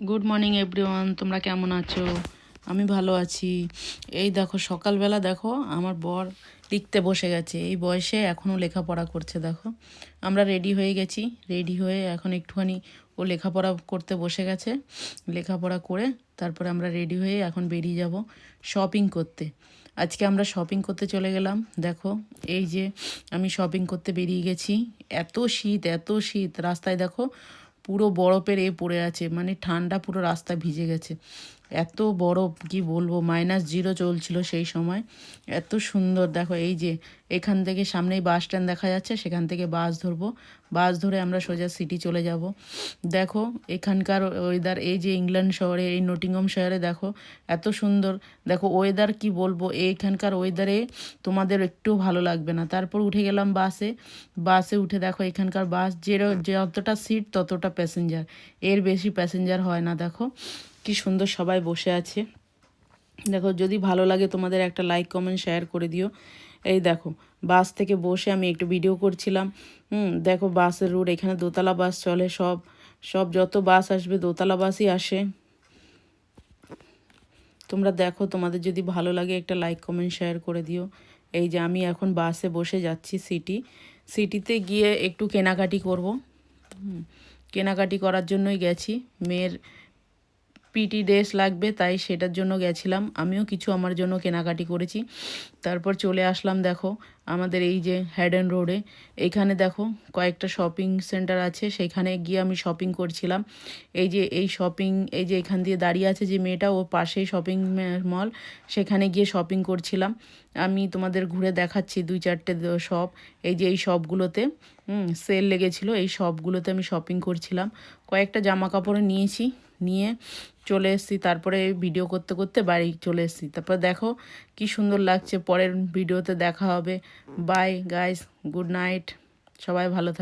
Good morning everyone, তোমরা কেমন আছো? আমি ভালো আছি। এই দেখো সকালবেলা দেখো আমার বর লিখতে বসে গেছে। এই বয়সে এখনও লেখাপড়া করছে। দেখো আমরা রেডি হয়ে গেছি, রেডি হয়ে এখন একটুখানি ও লেখাপড়া করতে বসে গেছে। লেখাপড়া করে তারপরে আমরা রেডি হয়ে এখন বেরিয়ে যাব শপিং করতে। আজকে আমরা শপিং করতে চলে গেলাম। দেখো এই যে আমি শপিং করতে বেরিয়ে গেছি। এত শীত, এত শীত, রাস্তায় দেখো পুরো বরফের পড়ে আছে, মানে ঠান্ডা, পুরো রাস্তা ভিজে গেছে। এত বরফ কি বলবো, -0 চলছিল সেই সময়। এত সুন্দর দেখো, এই যে এখান থেকে সামনেই বাস স্ট্যান্ড দেখা যাচ্ছে, সেখান থেকে বাস ধরবো। বাস ধরে আমরা সোজা সিটি চলে যাব। দেখো এখানকার ওয়েদার, এই যে ইংল্যান্ড শহরে, এই নটিংহাম শহরে দেখো এত সুন্দর। দেখো ওয়েদার কি বলবো, এইখানকার ওয়েদারে তোমাদের একটু ভালো লাগবে না। তারপর উঠে গেলাম বাসে। বাসে উঠে দেখো এখানকার বাস যতটা সিট ততটা প্যাসেঞ্জার, এর বেশি প্যাসেঞ্জার হয় না। দেখো কি সুন্দর সবাই বসে আছে। দেখো যদি ভালো লাগে তোমাদের একটা লাইক কমেন্ট শেয়ার করে দিও। এই দেখো বাস থেকে বসে আমি একটু ভিডিও করছিলাম। দেখো বাসের রুট, এখানে দোতলা বাস চলে। সব সব যত বাস আসবে দোতলা বাসই আসে। তোমরা দেখো, তোমাদের যদি ভালো লাগে একটা লাইক কমেন্ট শেয়ার করে দিও। এই যে আমি এখন বাসে বসে যাচ্ছি সিটিতে গিয়ে একটু কেনাকাটি করব। কেনাকাটি করার জন্যই গেছি। মেয়ের পিটি ড্রেস লাগবে, তাই সেটার জন্য গেছিলাম। আমিও কিছু আমার জন্য কেনাকাটি করেছি। তারপর চলে আসলাম দেখো আমাদের এই যে হেডেন রোডে। এইখানে দেখো কয়েকটা শপিং সেন্টার আছে, সেখানে গিয়ে আমি শপিং করছিলাম। এই যে এই যে এখান দিয়ে দাঁড়িয়ে আছে যে মেয়েটা, ও পাশেই শপিং মল, সেখানে গিয়ে শপিং করছিলাম। আমি তোমাদের ঘুরে দেখাচ্ছি 2-4টে শপ। এই যে এই শপগুলোতে সেল লেগেছিলো, এই শপগুলোতে আমি শপিং করছিলাম। কয়েকটা জামা কাপড় নিয়েছি, নিয়ে চলে এসেছি। তারপরে ভিডিও করতে করতে বাড়ি চলে এসেছি। তারপর দেখো কি সুন্দর লাগছে। পরের ভিডিওতে দেখা হবে। বাই গাইস, গুড নাইট, সবাই ভালো থাকবে।